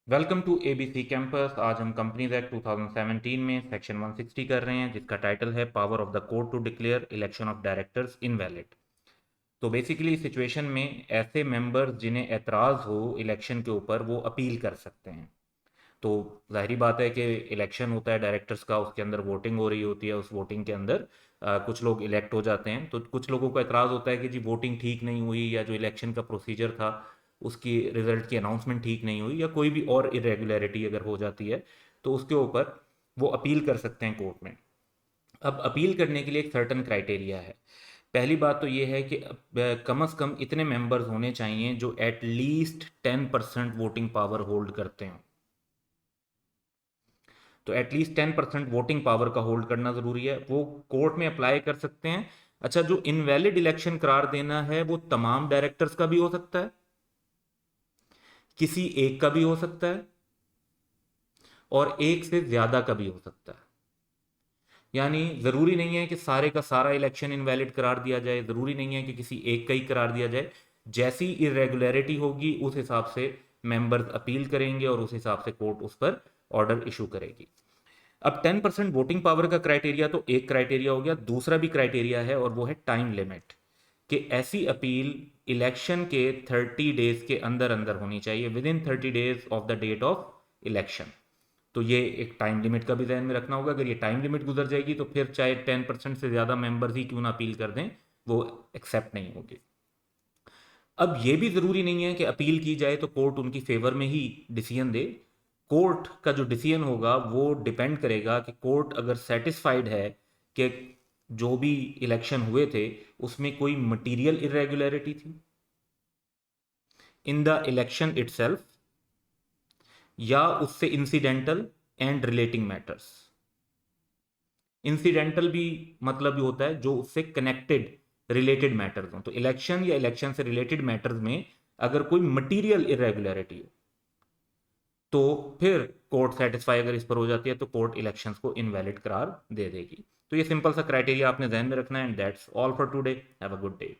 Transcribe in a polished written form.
Welcome to ABC campus. आज हम companies act 2017 में सेक्शन 160 कर रहे हैं, जिसका टाइटल है power of the court to declare election of directors invalid. तो बेसिकली सिचुएशन में ऐसे मेंबर्स जिन्हें एतराज़ हो इलेक्शन के ऊपर, वो अपील कर सकते हैं। तो जाहिर बात है कि इलेक्शन होता है डायरेक्टर्स का, उसके अंदर वोटिंग हो रही होती है। उस वोटिंग के अंदर कुछ लोग इलेक्ट हो जाते हैं, तो कुछ लोगों को एतराज़ होता है कि जी वोटिंग ठीक नहीं हुई, या जो इलेक्शन का प्रोसीजर था उसकी रिजल्ट की अनाउंसमेंट ठीक नहीं हुई, या कोई भी और इरेगुलरिटी अगर हो जाती है तो उसके ऊपर वो अपील कर सकते हैं कोर्ट में। अब अपील करने के लिए एक सर्टन क्राइटेरिया है। पहली बात तो ये है कि कम से कम इतने मेंबर्स होने चाहिए जो at least 10% voting power hold करते हैं। तो एटलीस्ट 10% वोटिंग पावर का होल्ड करना जरूरी है, वो कोर्ट में अप्लाई कर सकते हैं। अच्छा, जो इनवैलिड इलेक्शन करार देना है वो तमाम डायरेक्टर्स का भी हो सकता है, किसी एक का भी हो सकता है, और एक से ज्यादा का भी हो सकता है। यानी जरूरी नहीं है कि सारे का सारा इलेक्शन इनवैलिड करार दिया जाए, जरूरी नहीं है कि किसी एक का ही करार दिया जाए। जैसी इरेगुलरिटी होगी उस हिसाब से मेंबर्स अपील करेंगे और उस हिसाब से कोर्ट उस पर ऑर्डर इशू करेगी। अब 10% वोटिंग पावर का क्राइटेरिया तो एक क्राइटेरिया हो गया, दूसरा भी क्राइटेरिया है और वो है टाइम लिमिट, कि ऐसी अपील इलेक्शन के 30 डेज के अंदर अंदर होनी चाहिए, within 30 days of the date of election. तो ये एक टाइम लिमिट का भी ध्यान में रखना होगा। अगर ये टाइम लिमिट गुजर जाएगी तो फिर चाहे 10% से ज़्यादा मेंबर्स ही क्यों ना अपील कर दें, वो एक्सेप्ट नहीं होगी। अब ये भी ज़रूरी नहीं है कि अपील की जाए तो कोर्ट उनकी फेवर में ही डिसीजन दे। कोर्ट का जो डिसीजन होगा वो डिपेंड करेगा कि कोर्ट अगर सेटिस्फाइड है कि जो भी इलेक्शन हुए थे उसमें कोई मटीरियल इरेगुलरिटी थी इन द इलेक्शन इटसेल्फ, या उससे incidental and relating matters. Incidental भी मतलब ये होता है जो उससे कनेक्टेड रिलेटेड मैटर्स हों। तो इलेक्शन या इलेक्शन से रिलेटेड मैटर्स में अगर कोई मटीरियल इरेगुलरिटी हो तो फिर कोर्ट सेटिस्फाई अगर इस पर हो जाती है तो कोर्ट इलेक्शंस को इनवैलिड करार दे देगी। तो ये सिंपल सा क्राइटेरिया आपने ध्यान में रखना है। And that's all for today. Have a good day.